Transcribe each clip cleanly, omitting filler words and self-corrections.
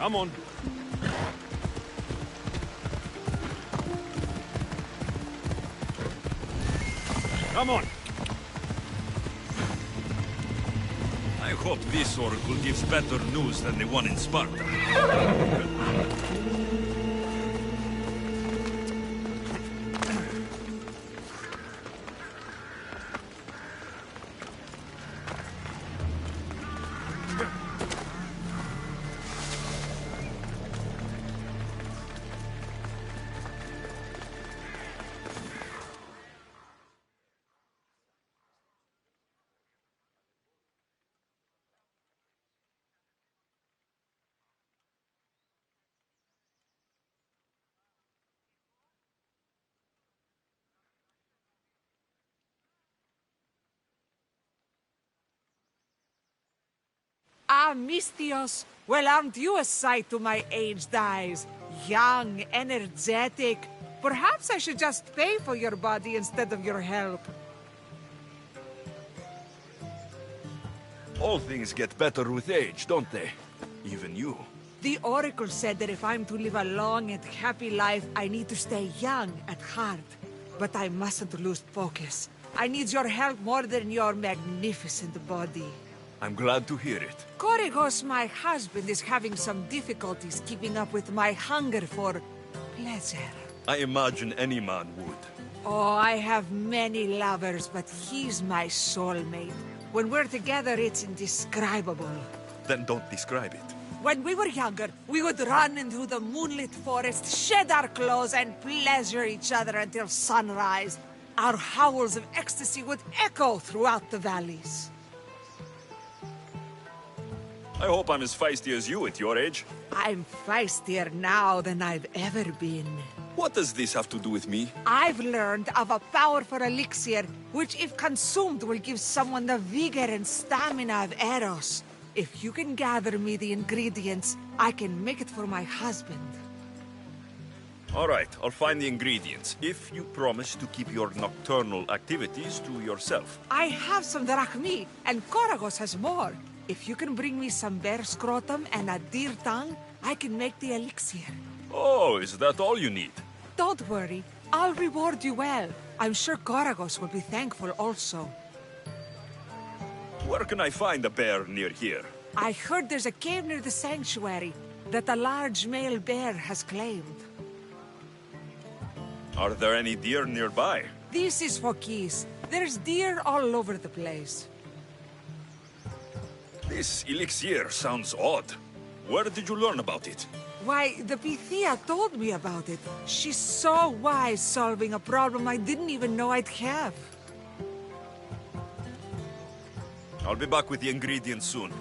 Come on. Come on. I hope this oracle gives better news than the one in Sparta. Ah, Mistios! Well, aren't you a sight to my aged eyes? Young, energetic. Perhaps I should just pay for your body instead of your help. All things get better with age, don't they? Even you. The Oracle said that if I'm to live a long and happy life, I need to stay young at heart. But I mustn't lose focus. I need your help more than your magnificent body. I'm glad to hear it. Korygos, my husband, is having some difficulties keeping up with my hunger for pleasure. I imagine any man would. Oh, I have many lovers, but he's my soulmate. When we're together, it's indescribable. Then don't describe it. When we were younger, we would run into the moonlit forest, shed our clothes, and pleasure each other until sunrise. Our howls of ecstasy would echo throughout the valleys. I hope I'm as feisty as you at your age. I'm feistier now than I've ever been. What does this have to do with me? I've learned of a powerful elixir, which if consumed will give someone the vigor and stamina of Eros. If you can gather me the ingredients, I can make it for my husband. All right, I'll find the ingredients, if you promise to keep your nocturnal activities to yourself. I have some drachmi, and Korygos has more. If you can bring me some bear scrotum and a deer tongue, I can make the elixir. Oh, is that all you need? Don't worry, I'll reward you well. I'm sure Korygos will be thankful also. Where can I find a bear near here? I heard there's a cave near the sanctuary that a large male bear has claimed. Are there any deer nearby? This is Phokis. There's deer all over the place. This elixir sounds odd. Where did you learn about it? Why, the Pythia told me about it. She's so wise solving a problem I didn't even know I'd have. I'll be back with the ingredients soon.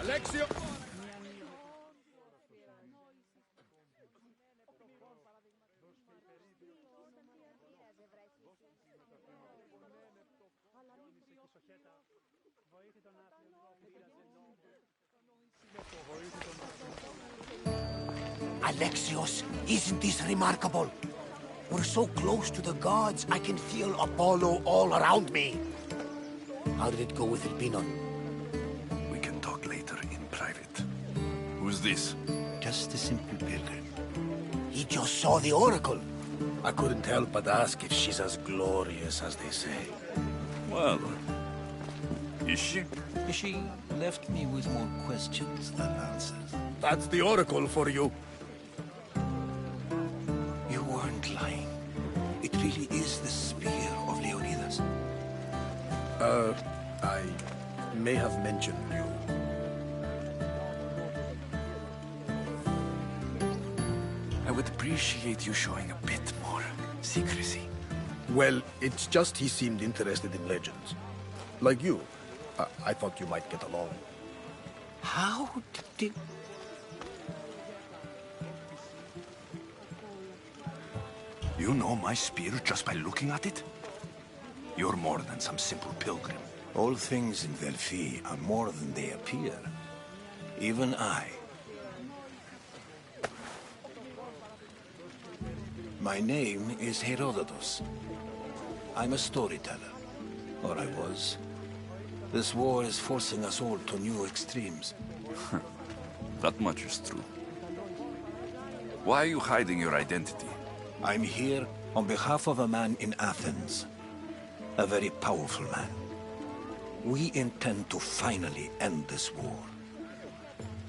Alexio! Alexios, isn't this remarkable? We're so close to the gods, I can feel Apollo all around me. How did it go with Elpinon? We can talk later in private. Who's this? Just a simple pilgrim. He just saw the oracle. I couldn't help but ask if she's as glorious as they say. Well, is she? She left me with more questions than answers. That's the oracle for you. You weren't lying. It really is the spear of Leonidas. I may have mentioned you. I would appreciate you showing a bit more secrecy. Well, it's just he seemed interested in legends. Like you. I thought you might get along. How did... You know my spear just by looking at it? You're more than some simple pilgrim. All things in Delphi are more than they appear. Even I. My name is Herodotus. I'm a storyteller. Or I was. This war is forcing us all to new extremes. That much is true. Why are you hiding your identity? I'm here on behalf of a man in Athens. A very powerful man. We intend to finally end this war.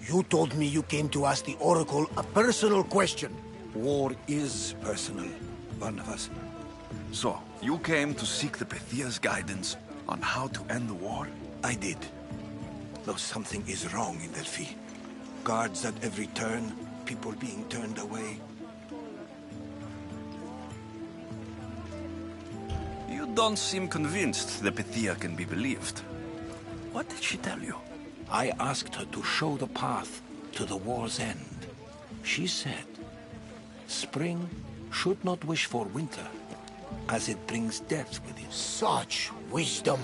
You told me you came to ask the Oracle a personal question. War is personal, Barnabas. So, you came to seek the Pythia's guidance on how to end the war? I did. Though something is wrong in Delphi. Guards at every turn, people being turned away. You don't seem convinced the Pythia can be believed. What did she tell you? I asked her to show the path to the war's end. She said, spring should not wish for winter, as it brings death with it. Such wisdom.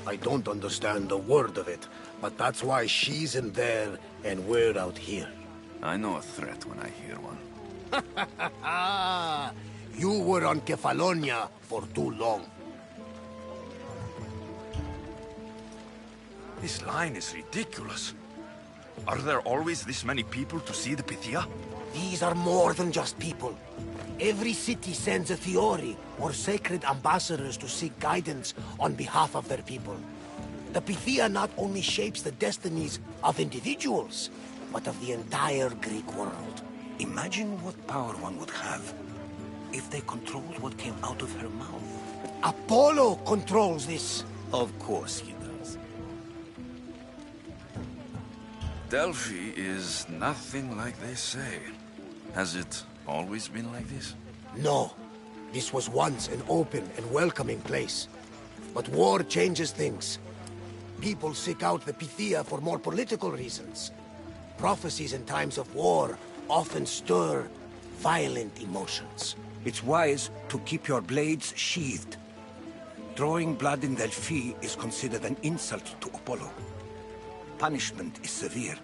I don't understand a word of it, but that's why she's in there and we're out here. I know a threat when I hear one. You were on Kefalonia for too long. This line is ridiculous. Are there always this many people to see the Pythia? These are more than just people. Every city sends a Theori, or sacred ambassadors to seek guidance on behalf of their people. The Pythia not only shapes the destinies of individuals, but of the entire Greek world. Imagine what power one would have if they controlled what came out of her mouth. Apollo controls this. Of course he does. Delphi is nothing like they say. Has it always been like this? No. This was once an open and welcoming place. But war changes things. People seek out the Pythia for more political reasons. Prophecies in times of war often stir violent emotions. It's wise to keep your blades sheathed. Drawing blood in Delphi is considered an insult to Apollo. Punishment is severe.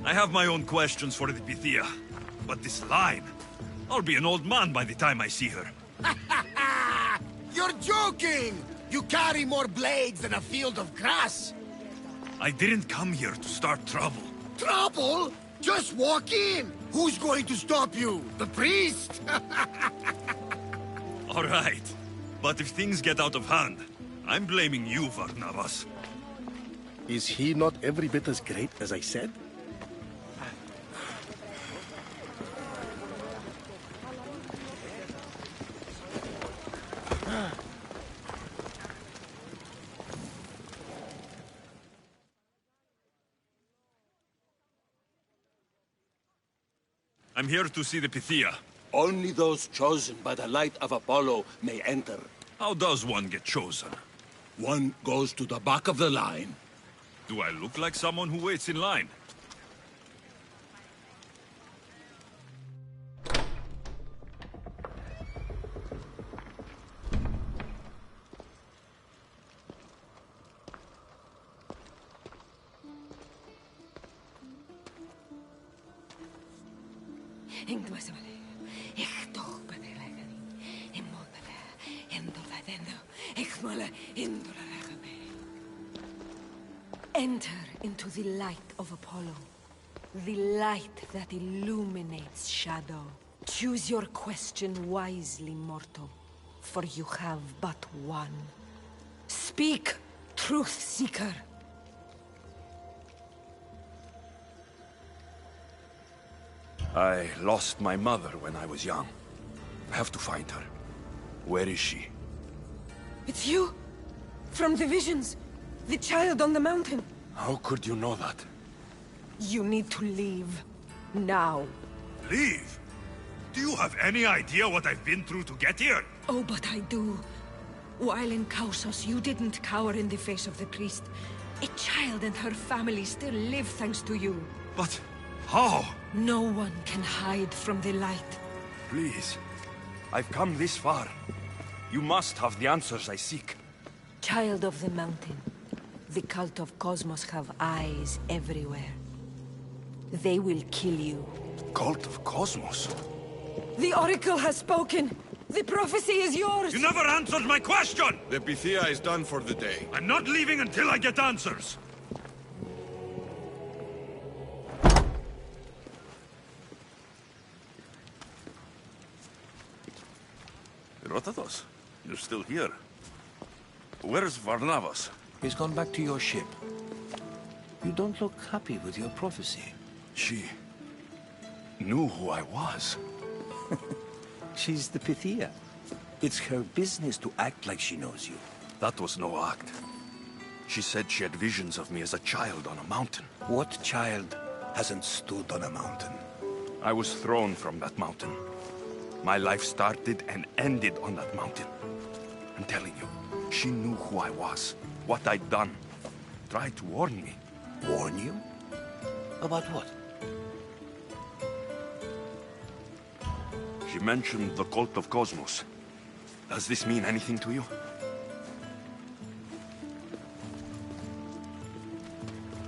I have my own questions for the Pythia, but this line... I'll be an old man by the time I see her. You're joking! You carry more blades than a field of grass! I didn't come here to start trouble. Trouble? Just walk in! Who's going to stop you? The priest? All right, but if things get out of hand, I'm blaming you, Barnabas. Is he not every bit as great as I said? I'm here to see the Pythia. Only those chosen by the light of Apollo may enter. How does one get chosen? One goes to the back of the line. Do I look like someone who waits in line? Enter into the light of Apollo. The light that illuminates shadow. Choose your question wisely, mortal, for you have but one. Speak, truth seeker. I lost my mother when I was young. I have to find her. Where is she? It's you? From the visions? The child on the mountain? How could you know that? You need to leave. Now. Leave? Do you have any idea what I've been through to get here? Oh, but I do. While in Kausos, you didn't cower in the face of the priest. A child and her family still live thanks to you. But how? No one can hide from the light. Please. I've come this far. You must have the answers I seek. Child of the mountain, The cult of Cosmos have eyes everywhere. They will kill you. Cult of Cosmos? The Oracle has spoken! The prophecy is yours! You never answered my question! The Pythia is done for the day. I'm not leaving until I get answers! Rotatos, you're still here. Where's Varnavas? He's gone back to your ship. You don't look happy with your prophecy. She knew who I was. She's the Pythia. It's her business to act like she knows you. That was no act. She said she had visions of me as a child on a mountain. What child hasn't stood on a mountain? I was thrown from that mountain. My life started and ended on that mountain. I'm telling you, she knew who I was, what I'd done. Tried to warn me. Warn you? About what? She mentioned the cult of Cosmos. Does this mean anything to you?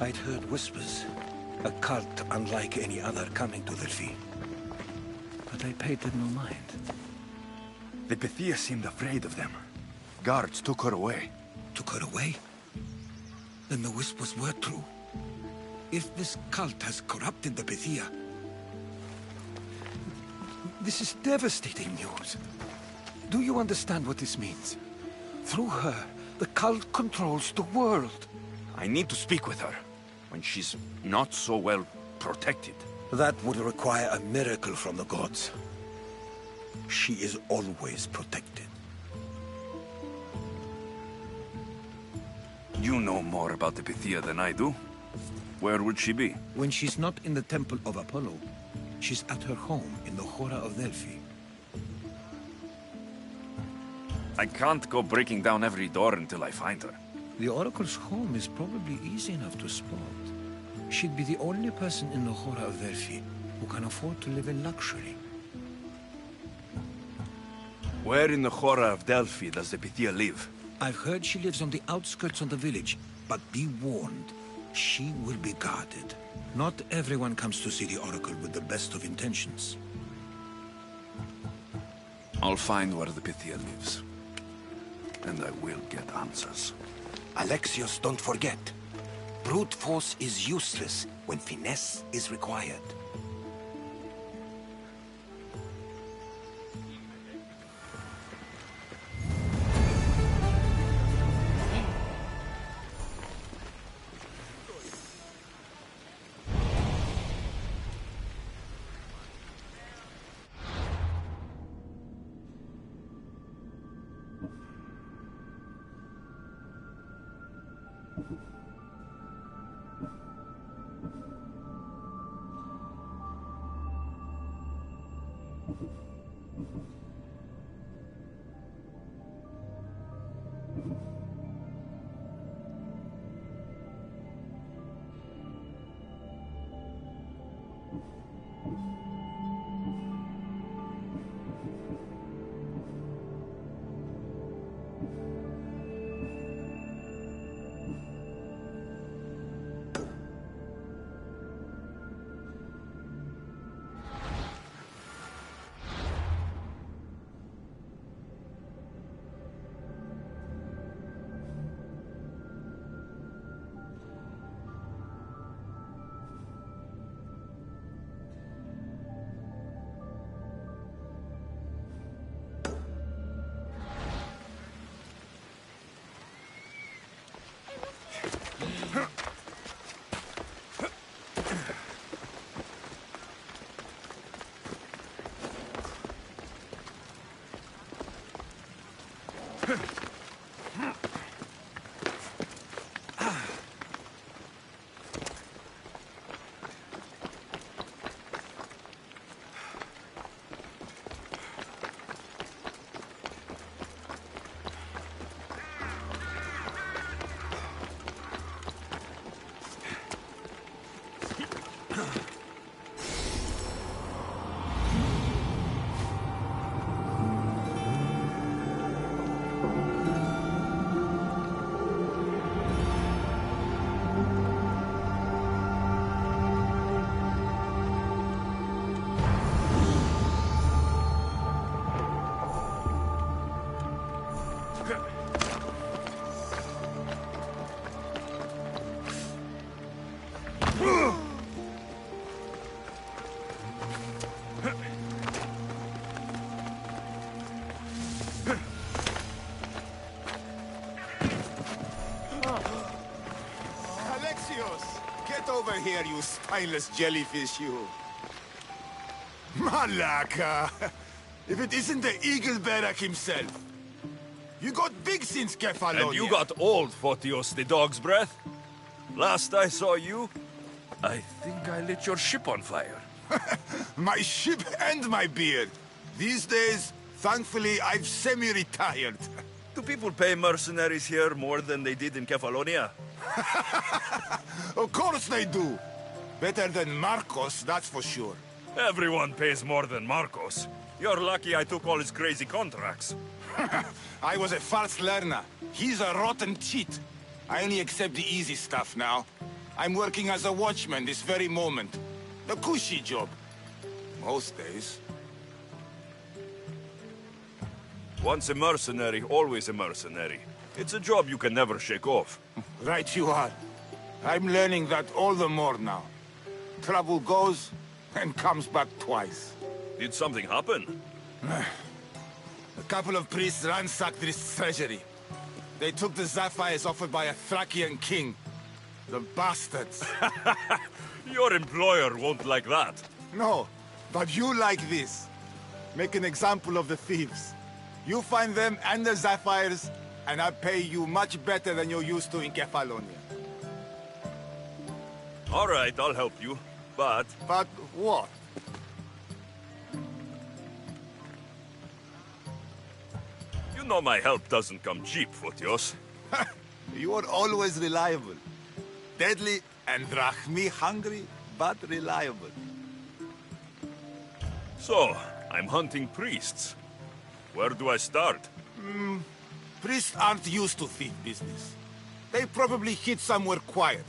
I'd heard whispers. A cult unlike any other coming to Delphi. But I paid them no mind. The Pythia seemed afraid of them. Guards took her away. Took her away? Then the whispers were true. If this cult has corrupted the Pythia... This is devastating news. Do you understand what this means? Through her, the cult controls the world. I need to speak with her, when she's not so well protected. That would require a miracle from the gods. She is always protected. You know more about the Pythia than I do. Where would she be? When she's not in the Temple of Apollo, she's at her home in the Hora of Delphi. I can't go breaking down every door until I find her. The Oracle's home is probably easy enough to spot. She'd be the only person in the Hora of Delphi who can afford to live in luxury. Where in the Hora of Delphi does the Pythia live? I've heard she lives on the outskirts of the village, but be warned, she will be guarded. Not everyone comes to see the Oracle with the best of intentions. I'll find where the Pythia lives. And I will get answers. Alexios, don't forget. Brute force is useless when finesse is required. here, you spineless jellyfish, you. Malaka! If it isn't the Eagle Barak himself. You got big since Kefalonia. And you got old, Photios the dog's breath. Last I saw you, I think I lit your ship on fire. My ship and my beard. These days, thankfully, I've semi-retired. Do people pay mercenaries here more than they did in Kefalonia? Of course they do. Better than Marcos, that's for sure. Everyone pays more than Marcos. You're lucky I took all his crazy contracts. I was a fast learner. He's a rotten cheat. I only accept the easy stuff now. I'm working as a watchman this very moment. The cushy job. Most days. Once a mercenary, always a mercenary. It's a job you can never shake off. Right you are. I'm learning that all the more now. Trouble goes and comes back twice. Did something happen? A couple of priests ransacked this treasury. They took the sapphires offered by a Thracian king. The bastards. Your employer won't like that. No, but you like this. Make an example of the thieves. You find them and the sapphires, and I pay you much better than you're used to in Kefalonia. All right, I'll help you. But But what? you know my help doesn't come cheap, Photios. You are always reliable. Deadly and drachmi hungry, but reliable. So, I'm hunting priests. Where do I start? Priests aren't used to thief business. They probably hid somewhere quiet.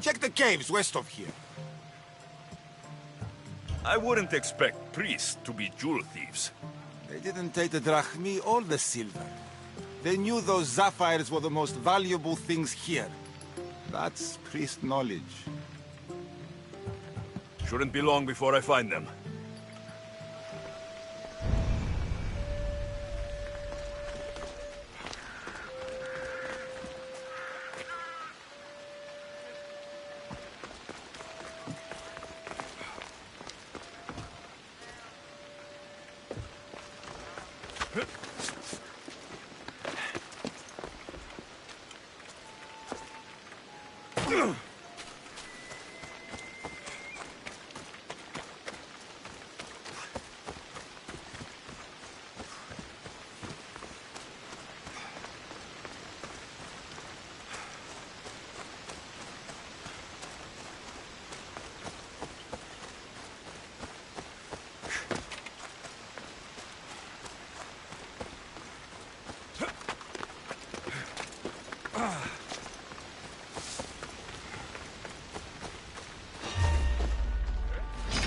Check the caves west of here. I wouldn't expect priests to be jewel thieves. They didn't take the drachmi or the silver. They knew those sapphires were the most valuable things here. That's priest knowledge. Shouldn't be long before I find them.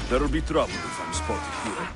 There'll be trouble if I'm spotted here.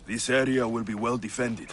This area will be well defended.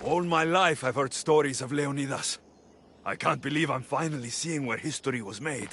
All my life I've heard stories of Leonidas. I can't believe I'm finally seeing where history was made.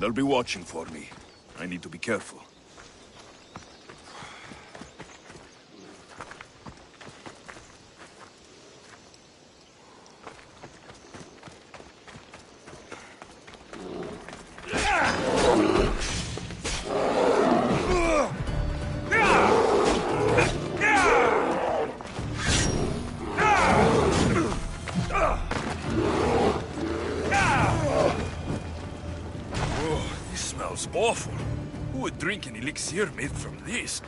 They'll be watching for me. I need to be careful. Smells awful. Who would drink an elixir made from this?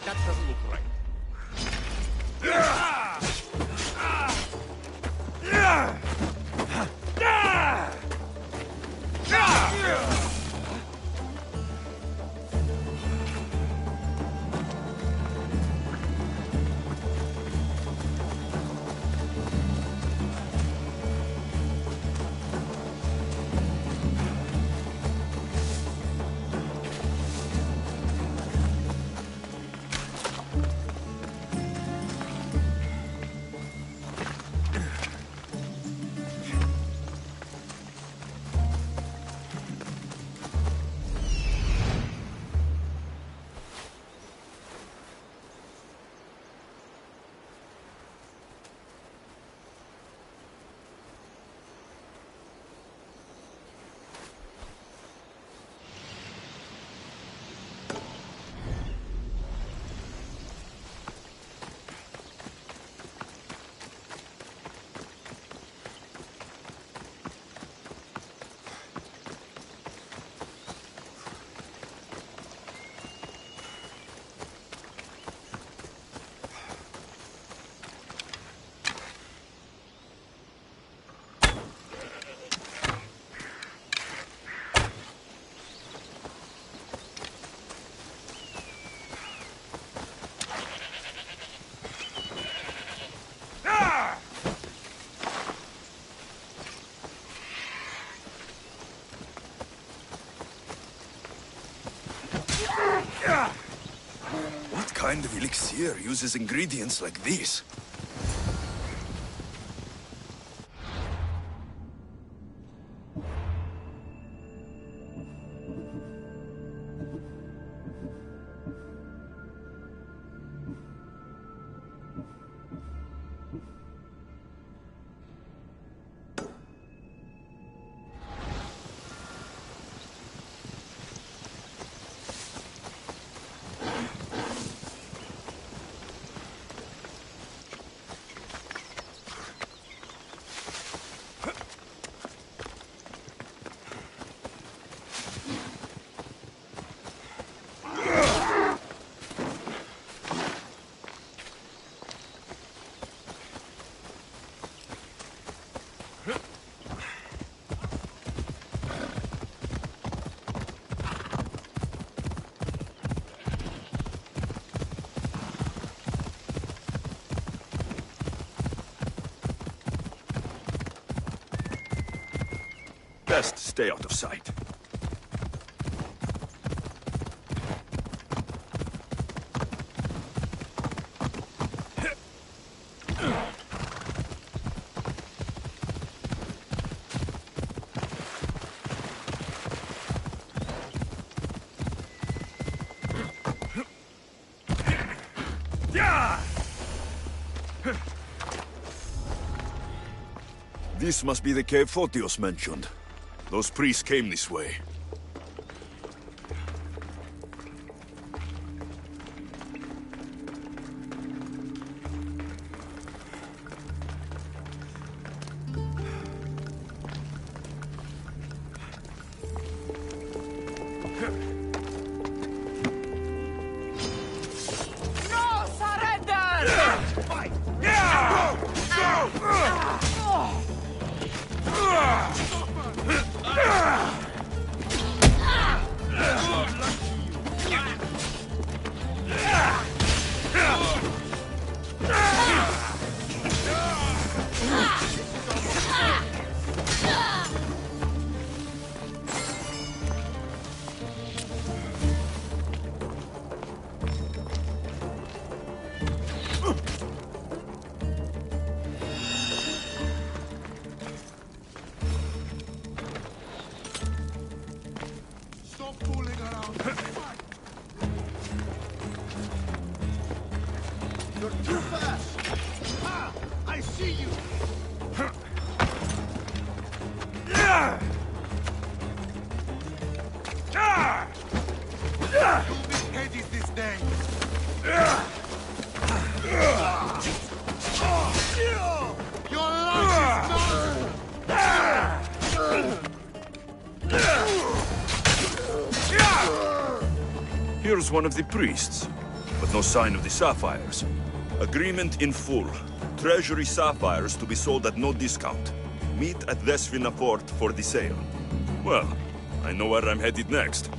That doesn't look right. What kind of elixir uses ingredients like these? Best stay out of sight. This must be the cave Photios mentioned. Those priests came this way. No surrender! You're too fast! Ha! I see you! You'll be headed this day! Your life is not... Here's one of the priests, but no sign of the sapphires. Agreement in full. Treasury sapphires to be sold at no discount. Meet at Vesvina port for the sale. Well, I know where I'm headed next.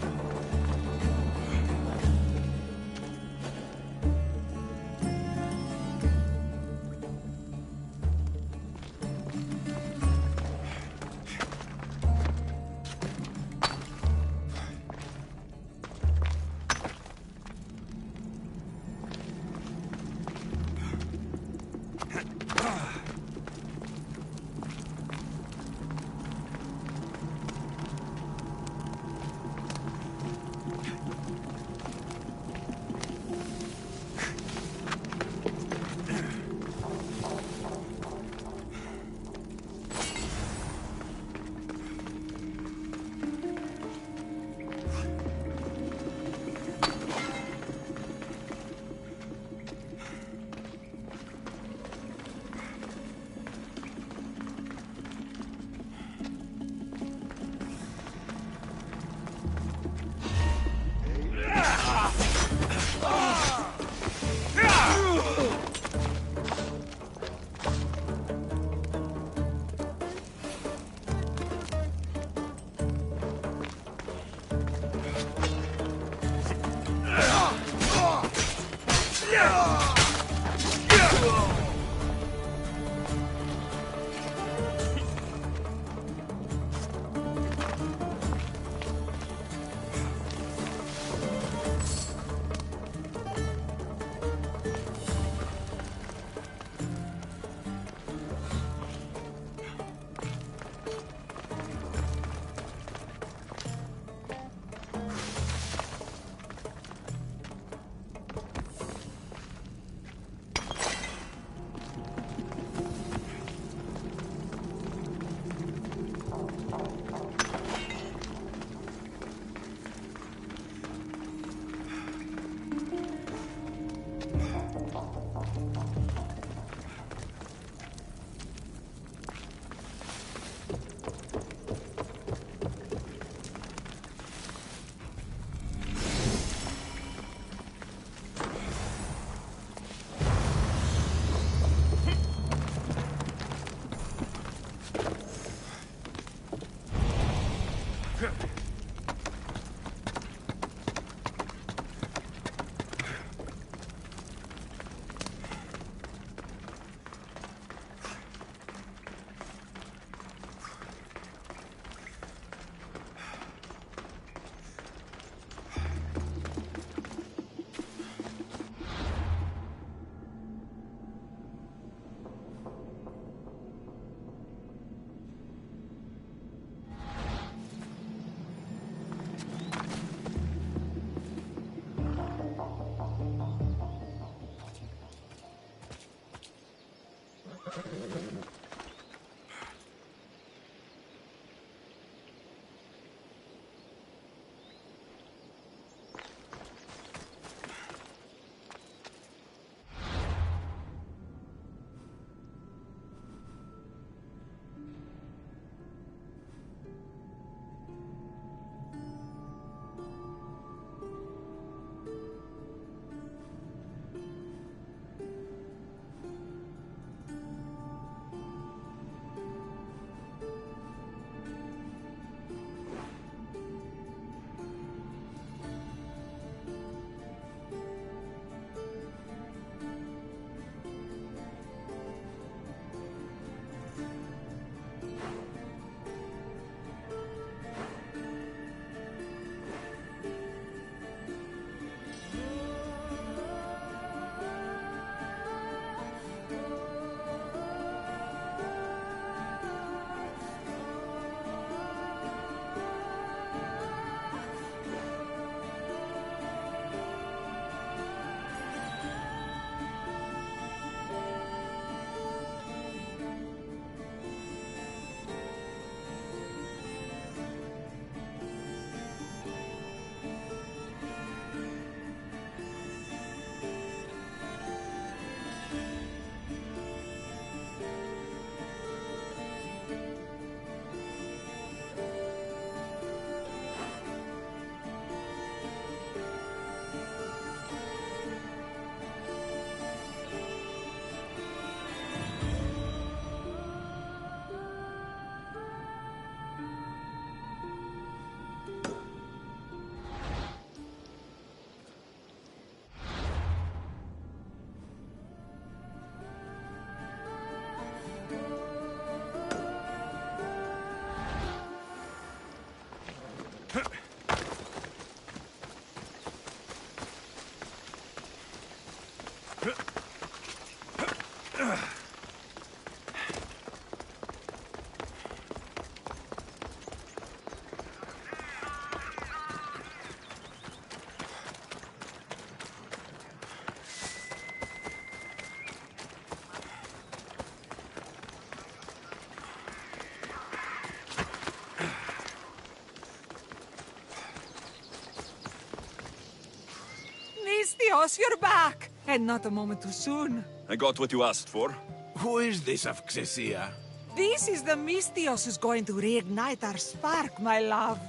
Mistios, you're back! And not a moment too soon. I got what you asked for. Who is this of Xesia? This is the Mistios who's going to reignite our spark, my love.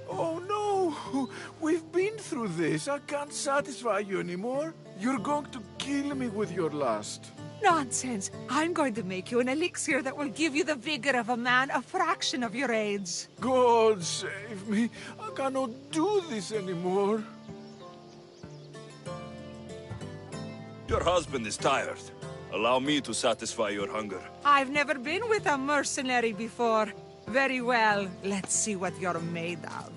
Oh no! We've been through this. I can't satisfy you anymore. You're going to kill me with your lust. Nonsense. I'm going to make you an elixir that will give you the vigor of a man a fraction of your age. God save me. I cannot do this anymore. Your husband is tired. Allow me to satisfy your hunger. I've never been with a mercenary before. Very well. Let's see what you're made of.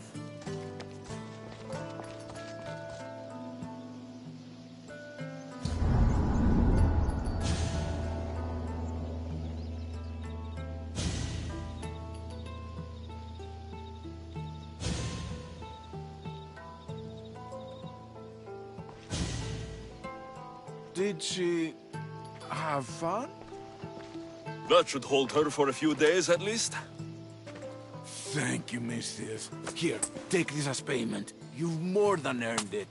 Did she have fun? That should hold her for a few days at least. Thank you, Mistius. Here, take this as payment. You've more than earned it.